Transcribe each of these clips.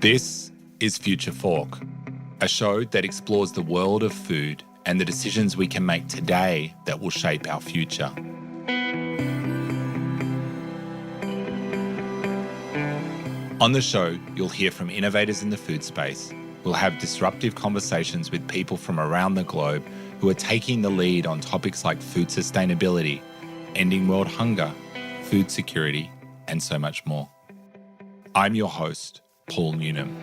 This is Future Fork, a show that explores the world of food and the decisions we can make today that will shape our future. On the show, you'll hear from innovators in the food space. We'll have disruptive conversations with people from around the globe who are taking the lead on topics like food sustainability, ending world hunger, food security, and so much more. I'm your host, Paul Newnham.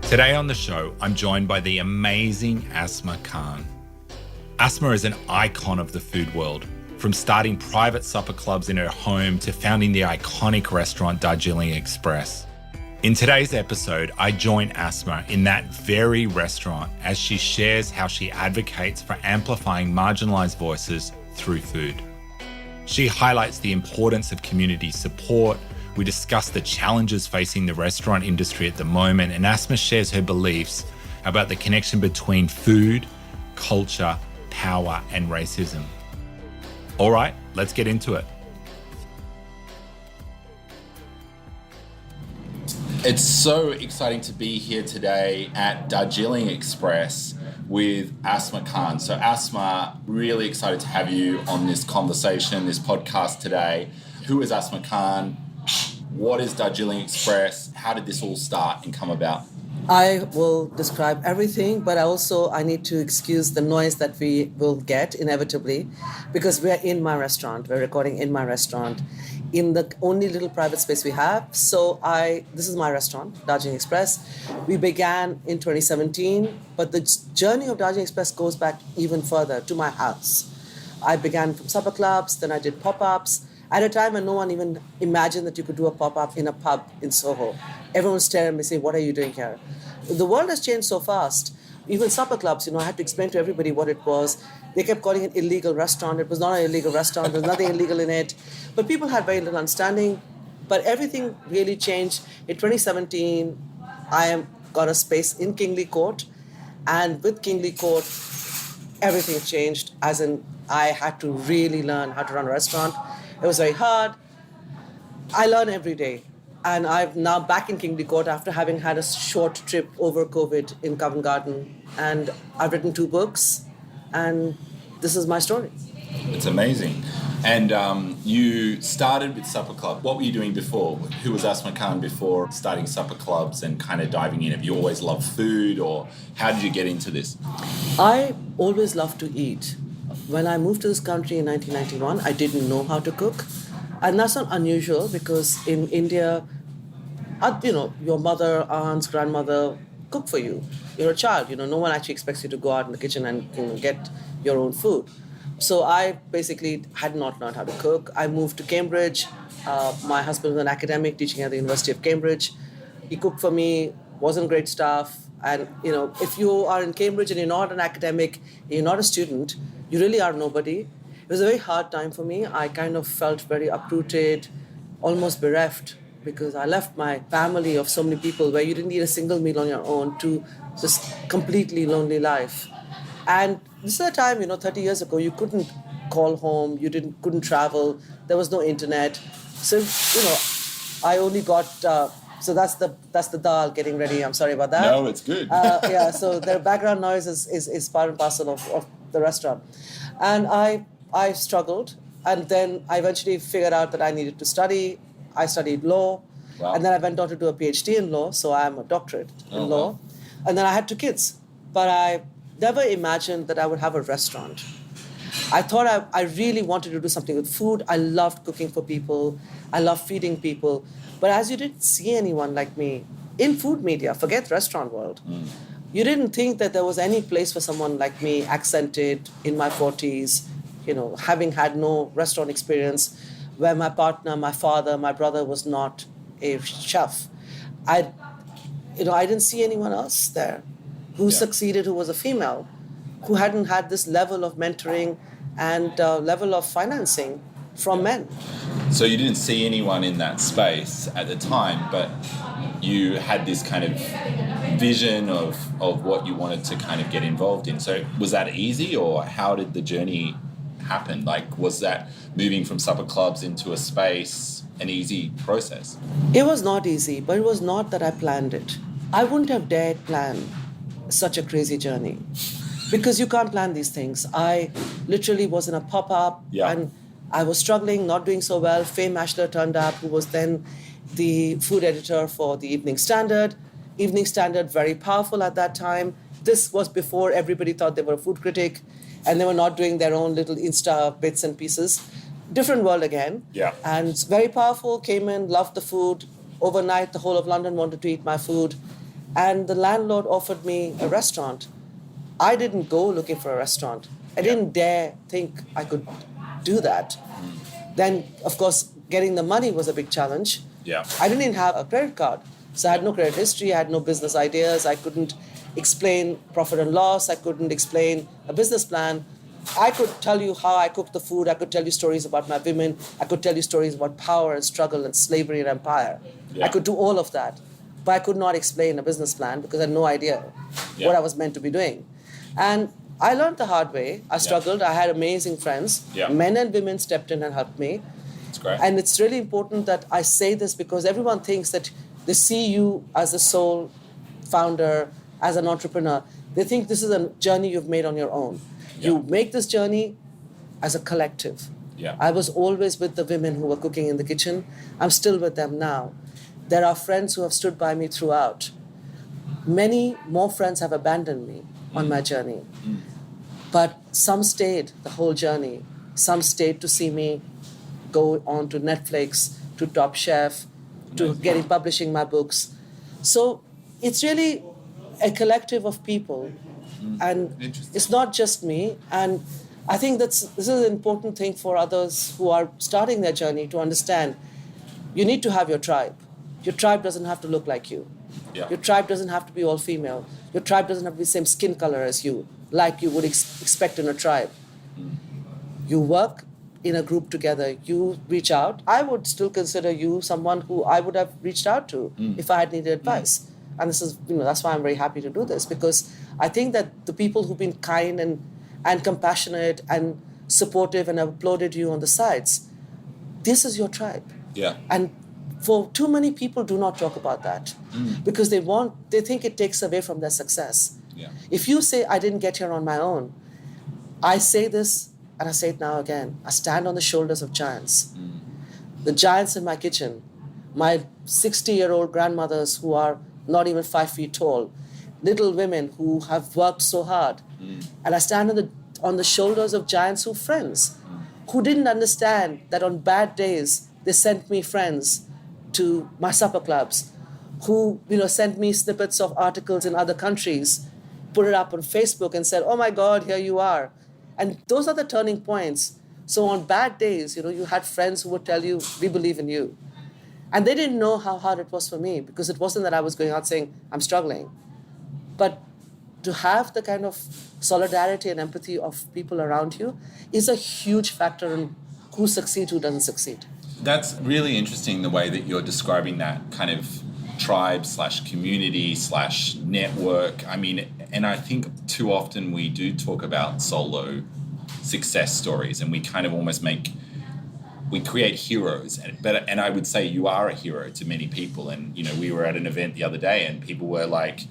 Today on the show, I'm joined by the amazing Asma Khan. Asma is an icon of the food world, from starting private supper clubs in her home to founding the iconic restaurant Darjeeling Express. In today's episode, I join Asma in that very restaurant as she shares how she advocates for amplifying marginalised voices through food. She highlights the importance of community support. We discuss the challenges facing the restaurant industry at the moment, and Asma shares her beliefs about the connection between food, culture, power, and racism. All right, let's get into it. It's so exciting to be here today at Darjeeling Express with Asma Khan. So Asma, really excited to have you on this conversation, this podcast today. Who is Asma Khan? What is Darjeeling Express? How did this all start and come about? I will describe everything, but I need to excuse the noise that we will get inevitably because we are in my restaurant. We're recording in my restaurant in the only little private space we have. So this is my restaurant, Darjeeling Express. We began in 2017, but the journey of Darjeeling Express goes back even further to my house. I began from supper clubs, then I did pop-ups. At a time when no one even imagined that you could do a pop-up in a pub in Soho. Everyone was staring at me saying, what are you doing here? The world has changed so fast. Even supper clubs, I had to explain to everybody what it was. They kept calling it illegal restaurant. It was not an illegal restaurant. There was nothing illegal in it. But people had very little understanding. But everything really changed. In 2017, I got a space in Kingley Court. And with Kingley Court, everything changed. As in, I had to really learn how to run a restaurant. It was very hard. I learn every day. And I'm now back in Kingley Court after having had a short trip over COVID in Covent Garden. And I've written 2 books. And this is my story. It's amazing. And you started with Supper Club. What were you doing before? Who was Asma Khan before starting Supper Clubs and kind of diving in? Have you always loved food, or how did you get into this? I always loved to eat. When I moved to this country in 1991, I didn't know how to cook. And that's not unusual because in India, your mother, aunts, grandmother cook for you. You're a child, no one actually expects you to go out in the kitchen and get your own food. So I basically had not learned how to cook. I moved to Cambridge. My husband was an academic teaching at the University of Cambridge. He cooked for me, wasn't great stuff. And, if you are in Cambridge and you're not an academic, you're not a student, you really are nobody. It was a very hard time for me. I kind of felt very uprooted, almost bereft, because I left my family of so many people where you didn't eat a single meal on your own to this completely lonely life. And this is a time, 30 years ago, you couldn't call home, couldn't travel, there was no internet. So, I only got... So that's the dal getting ready. I'm sorry about that. No, it's good. So the background noise is part and parcel of the restaurant. And I struggled. And then I eventually figured out that I needed to study. I studied law. Wow. And then I went on to do a PhD in law. So I'm a doctorate in law. Wow. And then I had 2 kids. But I never imagined that I would have a restaurant. I thought I really wanted to do something with food. I loved cooking for people. I loved feeding people. But as you didn't see anyone like me in food media, forget restaurant world, you didn't think that there was any place for someone like me, accented, in my 40s, having had no restaurant experience, where my partner, my father, my brother was not a chef. I didn't see anyone else there who succeeded, who was a female, who hadn't had this level of mentoring and level of financing from men. So you didn't see anyone in that space at the time, but you had this kind of vision of what you wanted to kind of get involved in. So was that easy, or how did the journey happen? Like, was that moving from supper clubs into a space an easy process? It was not easy, but it was not that I planned it. I wouldn't have dared plan such a crazy journey because you can't plan these things. I literally was in a pop-up and I was struggling, not doing so well. Faye Mashler turned up, who was then the food editor for the Evening Standard. Evening Standard, very powerful at that time. This was before everybody thought they were a food critic and they were not doing their own little Insta bits and pieces. Different world again. Yeah. And very powerful, came in, loved the food. Overnight, the whole of London wanted to eat my food. And the landlord offered me a restaurant. I didn't go looking for a restaurant. I didn't dare think I could do that. Then, of course, getting the money was a big challenge. Yeah. I didn't even have a credit card. So I had no credit history, I had no business ideas, I couldn't explain profit and loss, I couldn't explain a business plan. I could tell you how I cooked the food, I could tell you stories about my women, I could tell you stories about power and struggle and slavery and empire. I could do all of that, but I could not explain a business plan because I had no idea what I was meant to be doing. And I learned the hard way. I struggled, I had amazing friends. Men and women stepped in and helped me. That's great. And it's really important that I say this because everyone thinks that they see you as a sole founder, as an entrepreneur. They think this is a journey you've made on your own. You make this journey as a collective. I was always with the women who were cooking in the kitchen. I'm still with them now. There are friends who have stood by me throughout. Many more friends have abandoned me on my journey. But some stayed the whole journey. Some stayed to see me go on to Netflix, to Top Chef, to getting publishing my books. So it's really a collective of people. And it's not just me. And I think this is an important thing for others who are starting their journey to understand. You need to have your tribe. Your tribe doesn't have to look like you. Your tribe doesn't have to be all female. Your tribe doesn't have to be the same skin color as you, like you would expect in a tribe. You work in a group together, you reach out. I would still consider you someone who I would have reached out to if I had needed advice. And this is, that's why I'm very happy to do this, because I think that the people who've been kind and compassionate and supportive and have applauded you on the sides, this is your tribe. And for too many people do not talk about that because they think it takes away from their success. If you say, I didn't get here on my own, I say this and I say it now again, I stand on the shoulders of giants. The giants in my kitchen, my 60-year-old grandmothers who are not even 5 feet tall, little women who have worked so hard. And I stand on the shoulders of giants who are friends, who didn't understand that on bad days, they sent me friends to my supper clubs, who sent me snippets of articles in other countries, put it up on Facebook and said, oh my God, here you are. And those are the turning points. So on bad days, you had friends who would tell you, we believe in you. And they didn't know how hard it was for me, because it wasn't that I was going out saying, I'm struggling. But to have the kind of solidarity and empathy of people around you is a huge factor in who succeeds, who doesn't succeed. That's really interesting, the way that you're describing that kind of tribe / community / network. I mean, and I think too often we do talk about solo success stories, and we kind of almost we create heroes. And I would say you are a hero to many people. And, we were at an event the other day and people were like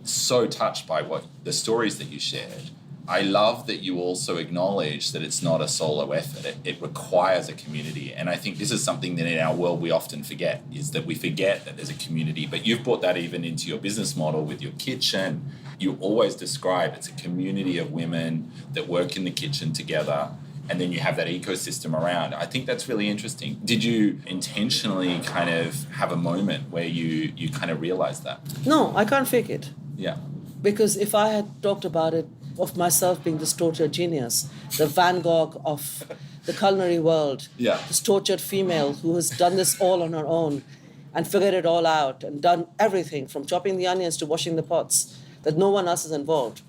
so touched by the stories that you shared. I love that you also acknowledge that it's not a solo effort. It requires a community. And I think this is something that in our world we often forget, is that we forget that there's a community. But you've brought that even into your business model with your kitchen. You always describe it's a community of women that work in the kitchen together, and then you have that ecosystem around. I think that's really interesting. Did you intentionally kind of have a moment where you kind of realized that? No, I can't fake it. Yeah. Because if I had talked about it, of myself being this tortured genius, the Van Gogh of the culinary world, this tortured female who has done this all on her own and figured it all out and done everything from chopping the onions to washing the pots, that no one else is involved.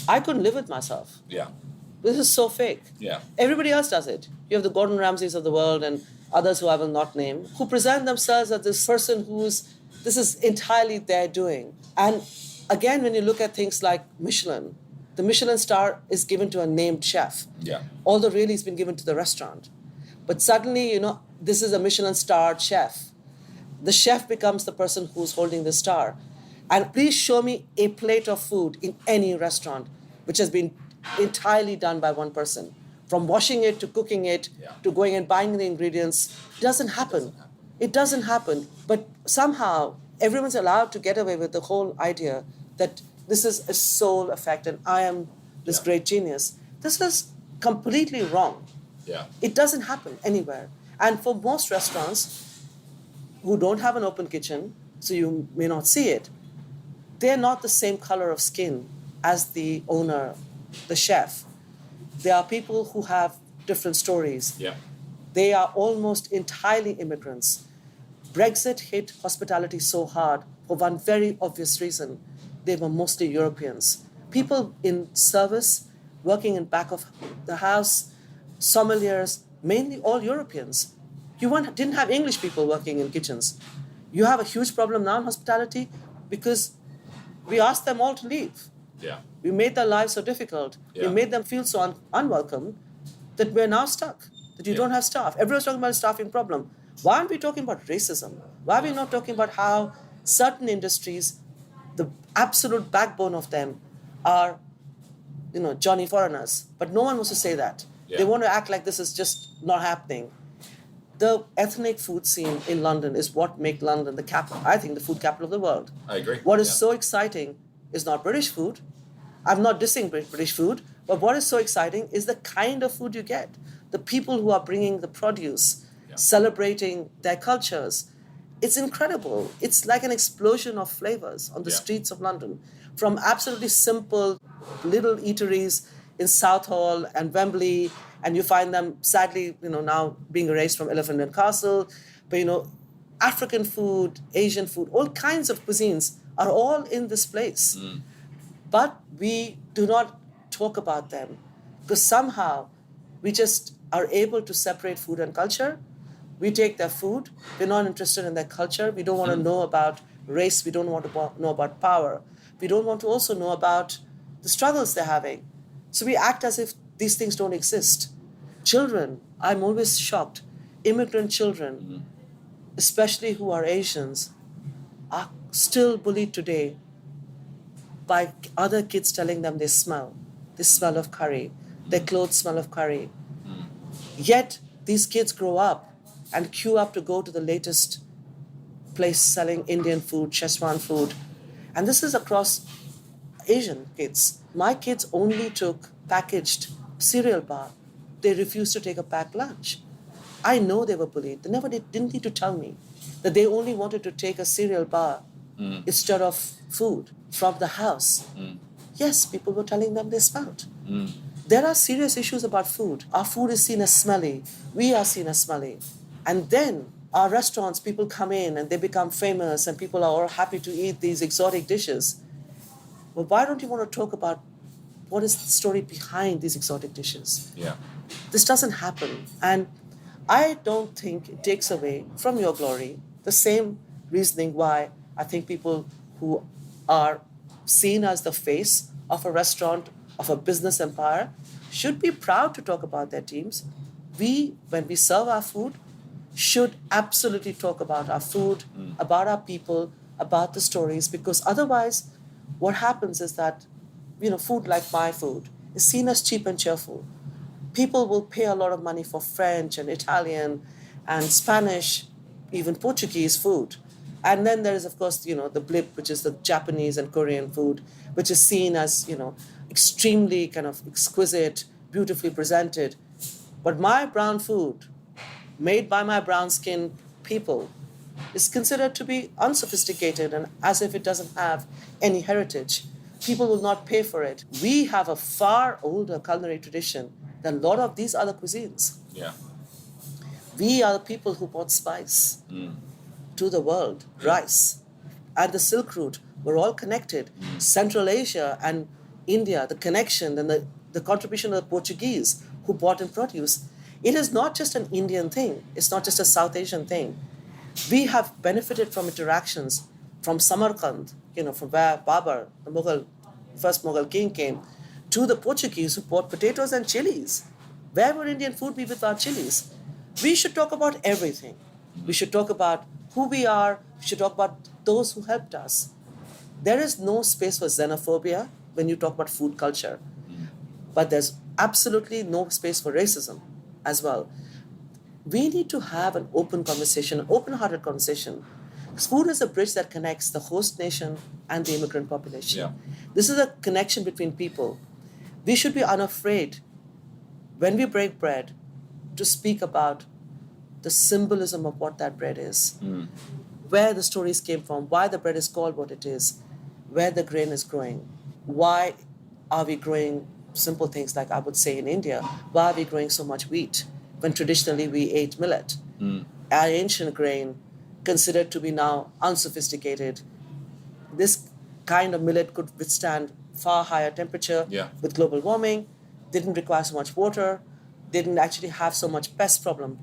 I couldn't live with myself. This is so fake. Everybody else does it. You have the Gordon Ramsays of the world and others who I will not name, who present themselves as this person this is entirely their doing. And again, when you look at things like Michelin, The Michelin star is given to a named chef. Yeah. Although really it's been given to the restaurant. But suddenly, this is a Michelin starred chef. The chef becomes the person who's holding the star. And please show me a plate of food in any restaurant which has been entirely done by one person. From washing it to cooking it to going and buying the ingredients. It doesn't happen. It doesn't happen. But somehow everyone's allowed to get away with the whole idea that this is a soul effect and I am this great genius. This is completely wrong. Yeah. It doesn't happen anywhere. And for most restaurants who don't have an open kitchen, so you may not see it, they're not the same color of skin as the owner, the chef. They are people who have different stories. Yeah. They are almost entirely immigrants. Brexit hit hospitality so hard for one very obvious reason. They were mostly Europeans. People in service, working in back of the house, sommeliers, mainly all Europeans. Didn't have English people working in kitchens. You have a huge problem now in hospitality because we asked them all to leave. Yeah. We made their lives so difficult. Yeah. We made them feel so unwelcome that we're now stuck, that you don't have staff. Everyone's talking about a staffing problem. Why aren't we talking about racism? Why are we not talking about how certain industries, the absolute backbone of them are, Johnny foreigners? But no one wants to say that. Yeah. They want to act like this is just not happening. The ethnic food scene in London is what makes London the capital, I think, the food capital of the world. I agree. What is so exciting is not British food. I'm not dissing British food, but what is so exciting is the kind of food you get. The people who are bringing the produce, celebrating their cultures. It's incredible. It's like an explosion of flavors on the streets of London. From absolutely simple little eateries in Southall and Wembley, and you find them, sadly, now being erased from Elephant and Castle. But, African food, Asian food, all kinds of cuisines are all in this place. But we do not talk about them because somehow we just are able to separate food and culture. We take their food. We're not interested in their culture. We don't want to know about race. We don't want to know about power. We don't want to also know about the struggles they're having. So we act as if these things don't exist. Children, I'm always shocked. Immigrant children, especially who are Asians, are still bullied today by other kids telling them they smell of curry. Their clothes smell of curry. Yet these kids grow up and queue up to go to the latest place selling Indian food, Szechuan food. And this is across Asian kids. My kids only took packaged cereal bar. They refused to take a packed lunch. I know they were bullied. They didn't need to tell me that they only wanted to take a cereal bar instead of food from the house. Yes, people were telling them they smelled. There are serious issues about food. Our food is seen as smelly. We are seen as smelly. And then our restaurants, people come in and they become famous and people are all happy to eat these exotic dishes. Well, why don't you want to talk about what is the story behind these exotic dishes? Yeah. This doesn't happen. And I don't think it takes away from your glory the same reasoning why I think people who are seen as the face of a restaurant, of a business empire, should be proud to talk about their teams. We, when we serve our food, should absolutely talk about our food, about our people, about the stories, because otherwise what happens is that, food like my food is seen as cheap and cheerful. People will pay a lot of money for French and Italian and Spanish, even Portuguese food. And then there is, of course, the blip, which is the Japanese and Korean food, which is seen as, extremely kind of exquisite, beautifully presented. But my brown food, made by my brown-skinned people, is considered to be unsophisticated and as if it doesn't have any heritage. People will not pay for it. We have a far older culinary tradition than a lot of these other cuisines. Yeah. We are the people who brought spice to the world, rice, and the Silk Route. We're all connected. Central Asia and India, the connection and the contribution of the Portuguese who brought in produce. It is not just an Indian thing. It's not just a South Asian thing. We have benefited from interactions from Samarkand, from where Babur, the first Mughal king came, to the Portuguese who bought potatoes and chilies. Where would Indian food be without chilies? We should talk about everything. We should talk about who we are. We should talk about those who helped us. There is no space for xenophobia when you talk about food culture, but there's absolutely no space for racism as well. We need to have an open conversation, an open-hearted conversation. Food is a bridge that connects the host nation and the immigrant population. Yeah. This is a connection between people. We should be unafraid when we break bread to speak about the symbolism of what that bread is, where the stories came from, why the bread is called what it is, where the grain is growing, why are we growing simple things like I would say in India, why are we growing so much wheat when traditionally we ate millet? Our ancient grain, considered to be now unsophisticated, this kind of millet could withstand far higher temperature with global warming, didn't require so much water, didn't actually have so much pest problem.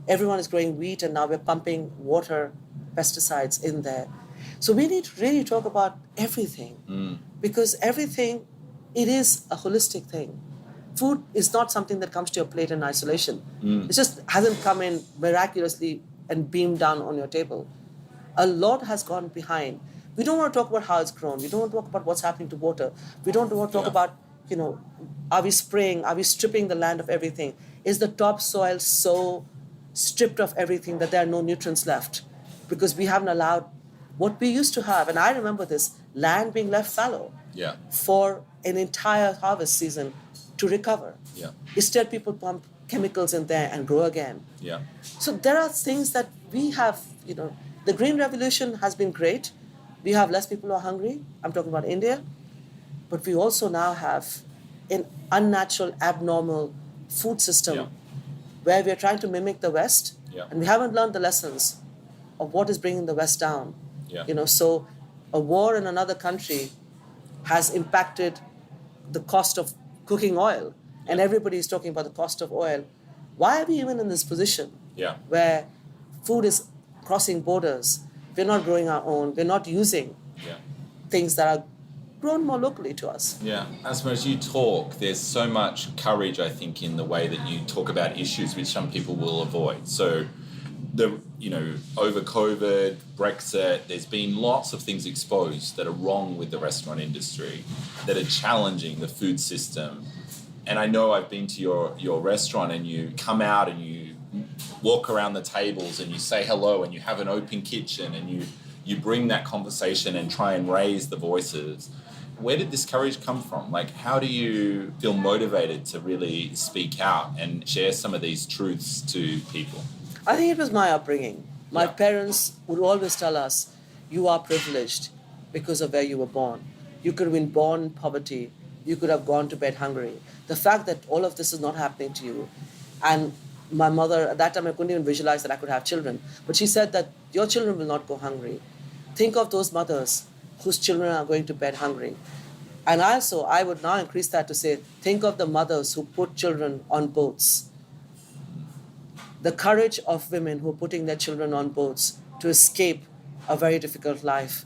Everyone is growing wheat and now we're pumping water, pesticides in there. So we need to really talk about everything because everything, it is a holistic thing. Food is not something that comes to your plate in isolation. It just hasn't come in miraculously and beamed down on your table. A lot has gone behind. We don't want to talk about how it's grown. We don't want to talk about what's happening to water. We don't want to talk about, are we spraying? Are we stripping the land of everything? Is the topsoil so stripped of everything that there are no nutrients left? Because we haven't allowed what we used to have. And I remember this, land being left fallow for an entire harvest season to recover. Instead, people pump chemicals in there and grow again. So there are things that we have, the Green Revolution has been great. We have less people who are hungry. I'm talking about India. But we also now have an unnatural, abnormal food system where we are trying to mimic the West. And we haven't learned the lessons of what is bringing the West down. So a war in another country has impacted the cost of cooking oil. And everybody is talking about the cost of oil. Why are we even in this position where food is crossing borders? We're not growing our own. We're not using things that are grown more locally to us. Asma, as you talk, there's so much courage, I think, in the way that you talk about issues which some people will avoid. So, over COVID, Brexit, there's been lots of things exposed that are wrong with the restaurant industry, that are challenging the food system. And I know I've been to your restaurant and you come out and you walk around the tables and you say hello and you have an open kitchen and you bring that conversation and try and raise the voices. Where did this courage come from? Like, how do you feel motivated to really speak out and share some of these truths to people? I think it was my upbringing. My parents would always tell us, you are privileged because of where you were born. You could have been born in poverty. You could have gone to bed hungry. The fact that all of this is not happening to you. And my mother, at that time, I couldn't even visualize that I could have children. But she said that your children will not go hungry. Think of those mothers whose children are going to bed hungry. And also, I would now increase that to say, think of the mothers who put children on boats. The courage of women who are putting their children on boats to escape a very difficult life.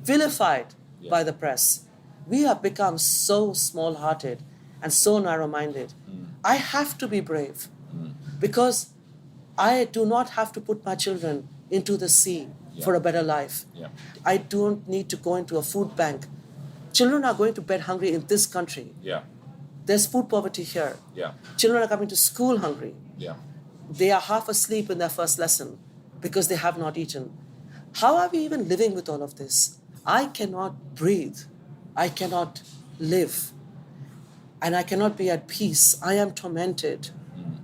Vilified by the press. We have become so small-hearted and so narrow-minded. I have to be brave because I do not have to put my children into the sea for a better life. I don't need to go into a food bank. Children are going to bed hungry in this country. There's food poverty here. Children are coming to school hungry. They are half asleep in their first lesson because they have not eaten. How are we even living with all of this? I cannot breathe. I cannot live. And I cannot be at peace. I am tormented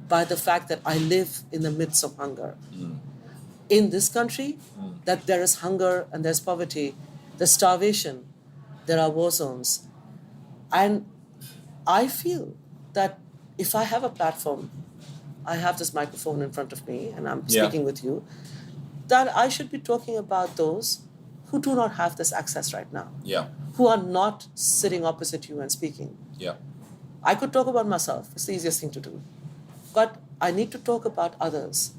by the fact that I live in the midst of hunger. In this country, that there is hunger and there's poverty, there's starvation, there are war zones. And I feel that if I have a platform, I have this microphone in front of me and I'm speaking with you, that I should be talking about those who do not have this access right now, who are not sitting opposite you and speaking. I could talk about myself. It's the easiest thing to do. But I need to talk about others.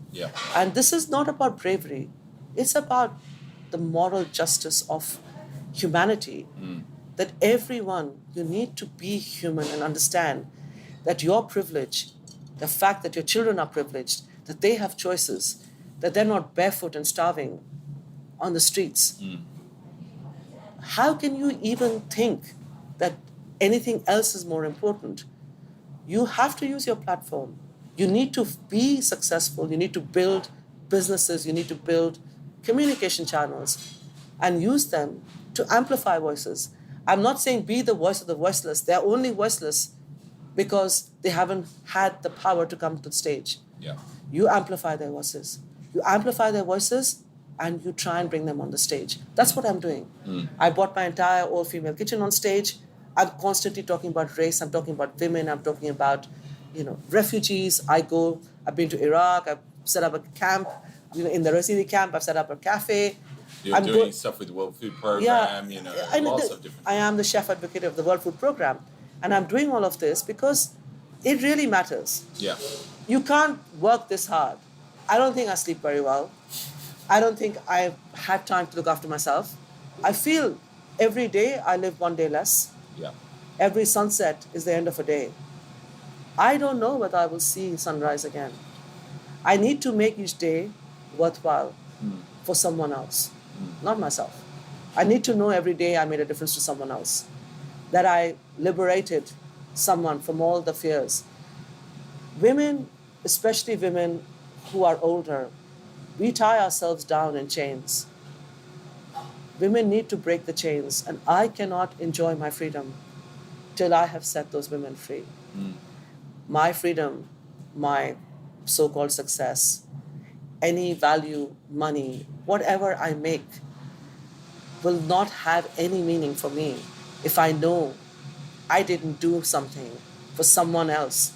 And this is not about bravery. It's about the moral justice of humanity. that everyone, you need to be human and understand that your privilege, the fact that your children are privileged, that they have choices, that they're not barefoot and starving on the streets. How can you even think that anything else is more important? You have to use your platform. You need to be successful. You need to build businesses. You need to build communication channels and use them to amplify voices. I'm not saying be the voice of the voiceless. They're only voiceless because they haven't had the power to come to the stage. Yeah. You amplify their voices. You amplify their voices and you try and bring them on the stage. That's what I'm doing. I brought my entire all-female kitchen on stage. I'm constantly talking about race. I'm talking about women. I'm talking about, refugees. I've been to Iraq. I've set up a camp. In the refugee camp, I've set up a cafe. You're doing stuff with the World Food Program, lots of different. I am the chef advocate of the World Food Program. And I'm doing all of this because it really matters. Yeah. You can't work this hard. I don't think I sleep very well. I don't think I've had time to look after myself. I feel every day I live one day less. Yeah. Every sunset is the end of a day. I don't know whether I will see sunrise again. I need to make each day worthwhile for someone else, not myself. I need to know every day I made a difference to someone else, that I liberated someone from all the fears. Women, especially women who are older, we tie ourselves down in chains. Women need to break the chains, and I cannot enjoy my freedom till I have set those women free. My freedom, my so-called success, any value, money, whatever I make, will not have any meaning for me if I know I didn't do something for someone else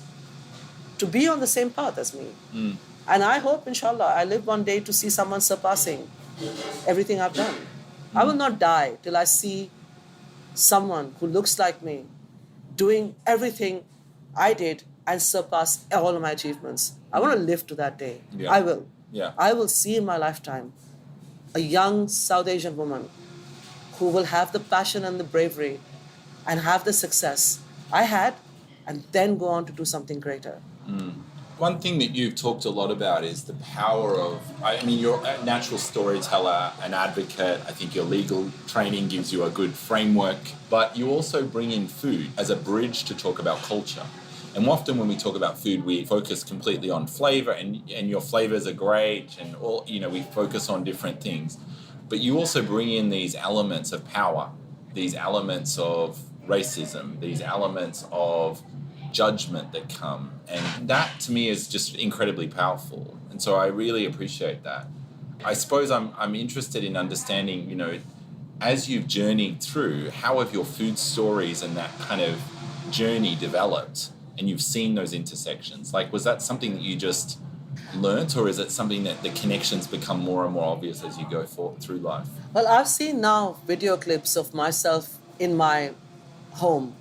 to be on the same path as me. And I hope, inshallah, I live one day to see someone surpassing everything I've done. I will not die till I see someone who looks like me doing everything I did and surpass all of my achievements. I want to live to that day. Yeah. I will. Yeah. I will see in my lifetime a young South Asian woman who will have the passion and the bravery and have the success I had and then go on to do something greater. One thing that you've talked a lot about is the power of, you're a natural storyteller, an advocate. I think your legal training gives you a good framework, but you also bring in food as a bridge to talk about culture. And often when we talk about food, we focus completely on flavor, and your flavors are great, and all, we focus on different things. But you also bring in these elements of power, these elements of racism, these elements of judgment that come. And that to me is just incredibly powerful. And so I really appreciate that. I suppose I'm interested in understanding, as you've journeyed through, how have your food stories and that kind of journey developed? And you've seen those intersections. Like, was that something that you just learnt, or is it something that the connections become more and more obvious as you go through life? Well, I've seen now video clips of myself in my home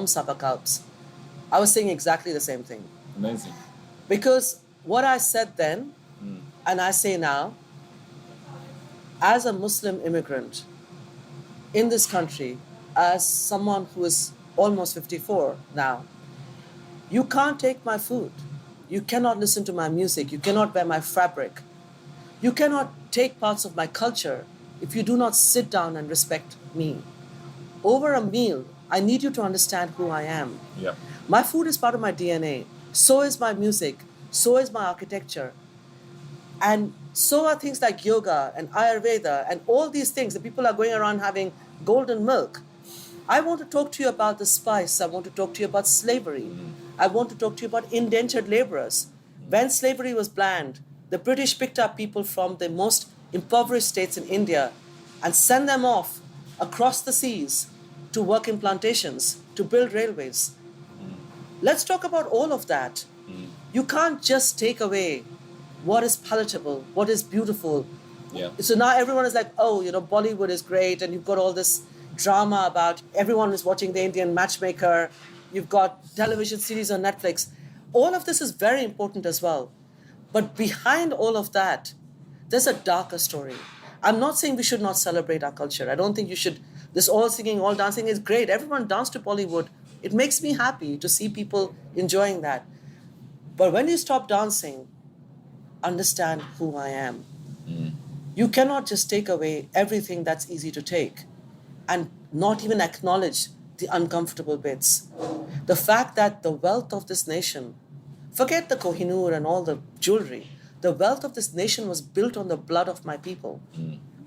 supper cups. I was saying exactly the same thing. Amazing. Because what I said then, and I say now, as a Muslim immigrant in this country, as someone who is almost 54 now, you can't take my food. You cannot listen to my music. You cannot wear my fabric. You cannot take parts of my culture if you do not sit down and respect me. Over a meal, I need you to understand who I am. Yeah. My food is part of my DNA. So is my music. So is my architecture. And so are things like yoga and Ayurveda and all these things that people are going around having golden milk. I want to talk to you about the spice. I want to talk to you about slavery. I want to talk to you about indentured laborers. When slavery was banned, the British picked up people from the most impoverished states in India and sent them off across the seas to work in plantations, to build railways. Let's talk about all of that. You can't just take away what is palatable, what is beautiful. Yeah. So now everyone is like, Bollywood is great, and you've got all this drama about everyone is watching the Indian Matchmaker. You've got television series on Netflix. All of this is very important as well. But behind all of that, there's a darker story. I'm not saying we should not celebrate our culture. I don't think you should This all singing, all dancing is great. Everyone dance to Bollywood. It makes me happy to see people enjoying that. But when you stop dancing, understand who I am. You cannot just take away everything that's easy to take and not even acknowledge the uncomfortable bits. The fact that the wealth of this nation, forget the Kohinoor and all the jewelry, the wealth of this nation was built on the blood of my people,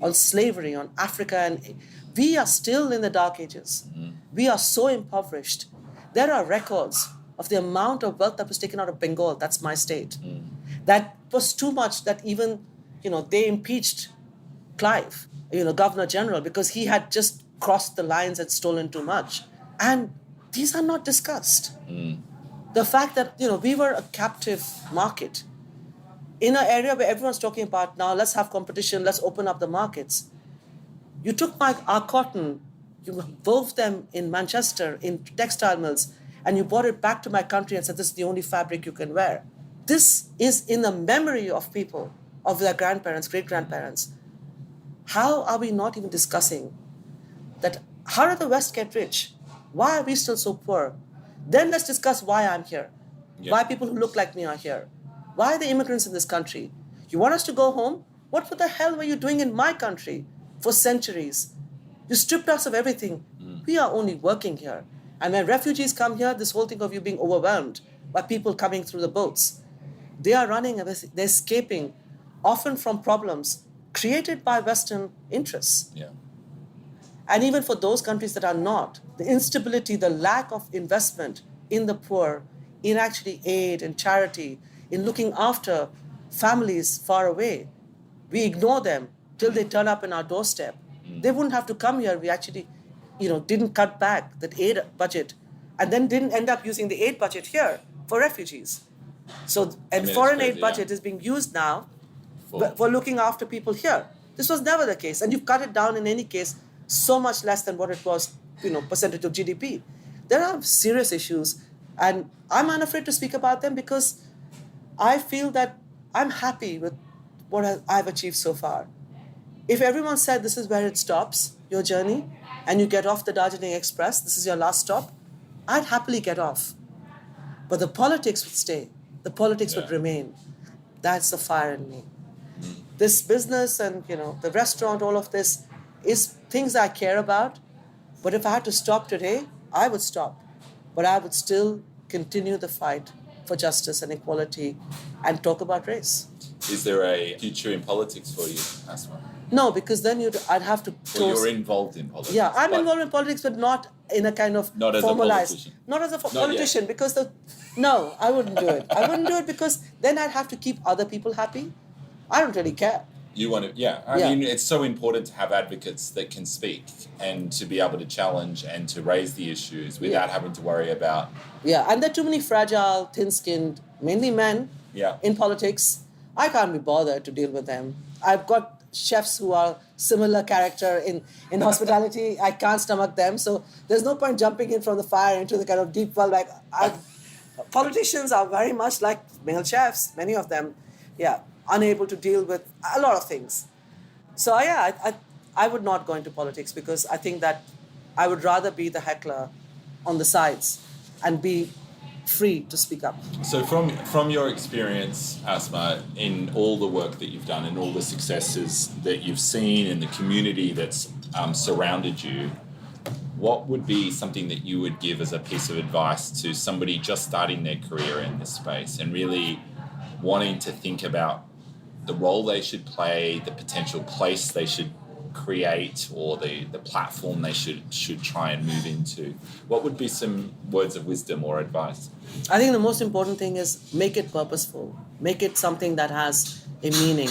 on slavery, on Africa. And we are still in the dark ages. We are so impoverished. There are records of the amount of wealth that was taken out of Bengal, that's my state. That was too much that even, they impeached Clive, Governor General, because he had just crossed the lines and stolen too much. And these are not discussed. The fact that, we were a captive market in an area where everyone's talking about now, let's have competition, let's open up the markets. You took our cotton, you wove them in Manchester, in textile mills, and you brought it back to my country and said, this is the only fabric you can wear. This is in the memory of people, of their grandparents, great-grandparents. How are we not even discussing that? How did the West get rich? Why are we still so poor? Then let's discuss why I'm here. Why people who look like me are here. Why are the immigrants in this country? You want us to go home? What the hell were you doing in my country for centuries? You stripped us of everything. We are only working here. And when refugees come here, this whole thing of you being overwhelmed by people coming through the boats, they are running, they're escaping, often from problems created by Western interests. And even for those countries that are not, the instability, the lack of investment in the poor, in actually aid and charity, in looking after families far away, we ignore them till they turn up in our doorstep. They wouldn't have to come here. We actually, didn't cut back that aid budget and then didn't end up using the aid budget here for refugees. So, and foreign aid budget is being used now for looking after people here. This was never the case. And you've cut it down in any case so much less than what it was, percentage of GDP. There are serious issues, and I'm unafraid to speak about them because I feel that I'm happy with what I've achieved so far. If everyone said this is where it stops, your journey, and you get off the Darjeeling Express, this is your last stop, I'd happily get off. But the politics would stay. The politics would remain. That's the fire in me. This business and, the restaurant, all of this is things I care about. But if I had to stop today, I would stop. But I would still continue the fight for justice and equality and talk about race. Is there a future in politics for you, Asma? No, because then I'd have to... Well, you're involved in politics. Yeah, I'm involved in politics, but not in a kind of not formalized... As a politician. Not as a politician, because No, I wouldn't do it. I wouldn't do it because then I'd have to keep other people happy. I don't really care. You want to... I mean, it's so important to have advocates that can speak and to be able to challenge and to raise the issues without having to worry about... Yeah, and there are too many fragile, thin-skinned, mainly men in politics. I can't be bothered to deal with them. I've got chefs who are similar character in hospitality. I can't stomach them. So there's no point jumping in from the fire into the kind of deep well. Politicians are very much like male chefs, many of them, unable to deal with a lot of things. So I would not go into politics because I think that I would rather be the heckler on the sides and be free to speak up. So from your experience, Asma, in all the work that you've done and all the successes that you've seen in the community that's surrounded you, what would be something that you would give as a piece of advice to somebody just starting their career in this space and really wanting to think about the role they should play, the potential place they should create, or the platform they should try and move into? What would be some words of wisdom or advice? I think the most important thing is make it purposeful. Make it something that has a meaning.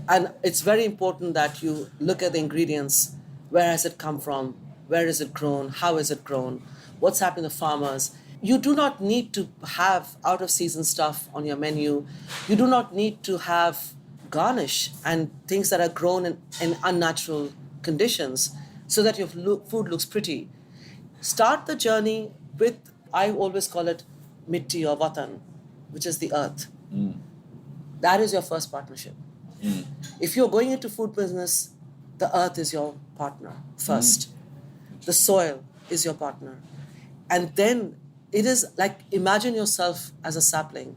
And it's very important that you look at the ingredients. Where has it come from? Where is it grown? How is it grown? What's happening to farmers? You do not need to have out-of-season stuff on your menu. You do not need to have garnish and things that are grown in unnatural conditions so that your food looks pretty. Start the journey with, I always call it mitti or watan, which is the earth. That is your first partnership. If you're going into food business, the earth is your partner first. The soil is your partner. And then it is like, imagine yourself as a sapling.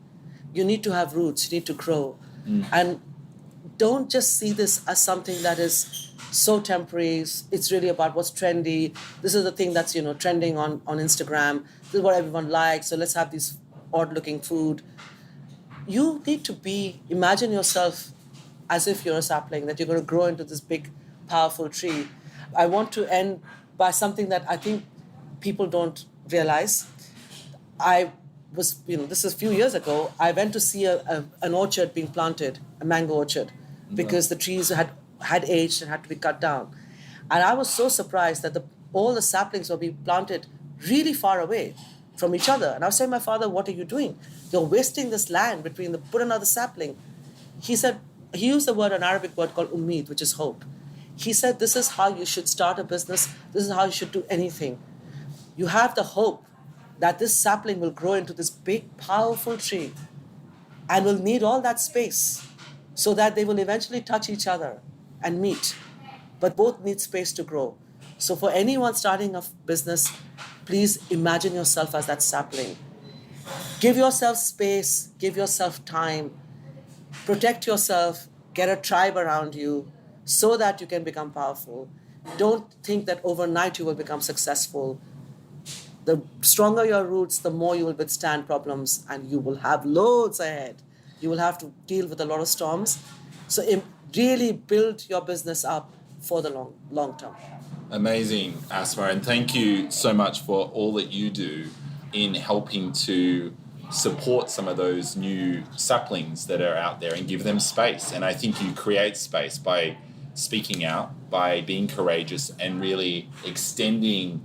You need to have roots, you need to grow. And don't just see this as something that is so temporary. It's really about what's trendy. This is the thing that's, trending on Instagram. This is what everyone likes. So let's have this odd-looking food. You need to imagine yourself as if you're a sapling, that you're going to grow into this big, powerful tree. I want to end by something that I think people don't realize. This is a few years ago, I went to see an orchard being planted, a mango orchard, because the trees had aged and had to be cut down. And I was so surprised that all the saplings were being planted really far away from each other. And I was saying, my father, what are you doing? You're wasting this land put another sapling. He said, he used an Arabic word called ummeed, which is hope. He said, this is how you should start a business. This is how you should do anything. You have the hope that this sapling will grow into this big, powerful tree and will need all that space so that they will eventually touch each other and meet. But both need space to grow. So for anyone starting a business, please imagine yourself as that sapling. Give yourself space, give yourself time, protect yourself, get a tribe around you so that you can become powerful. Don't think that overnight you will become successful. The stronger your roots, the more you will withstand problems, and you will have loads ahead. You will have to deal with a lot of storms. So really build your business up for the long term. Amazing, Asma, and thank you so much for all that you do in helping to support some of those new saplings that are out there and give them space. And I think you create space by speaking out, by being courageous, and really extending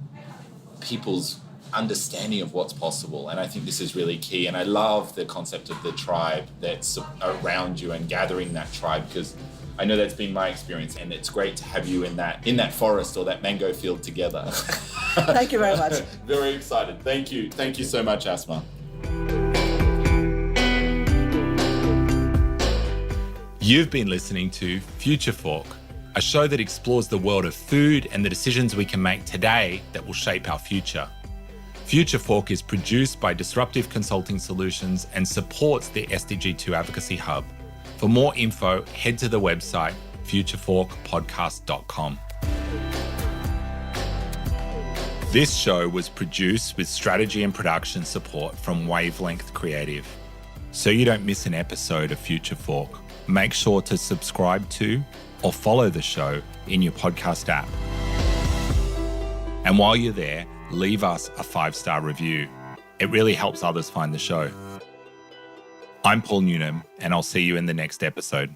people's understanding of what's possible. And I think this is really key. And I love the concept of the tribe that's around you and gathering that tribe, because I know that's been my experience, and it's great to have you in that forest or that mango field together. Thank you very much. Very excited. Thank you. Thank you so much, Asma. You've been listening to Future Fork, a show that explores the world of food and the decisions we can make today that will shape our future. Future Fork is produced by Disruptive Consulting Solutions and supports the SDG2 Advocacy Hub. For more info, head to the website futureforkpodcast.com. This show was produced with strategy and production support from Wavelength Creative. So you don't miss an episode of Future Fork, make sure to subscribe to or follow the show in your podcast app. And while you're there, leave us a 5-star review. It really helps others find the show. I'm Paul Newnham, and I'll see you in the next episode.